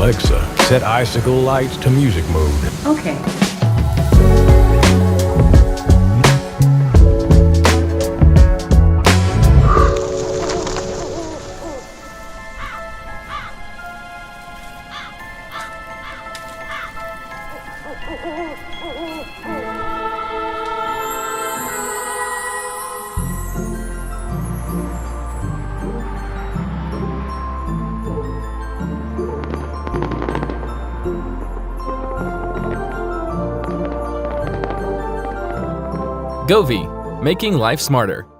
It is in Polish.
Alexa, set Icicle Lights to music mode. Okay. Govee, making life smarter.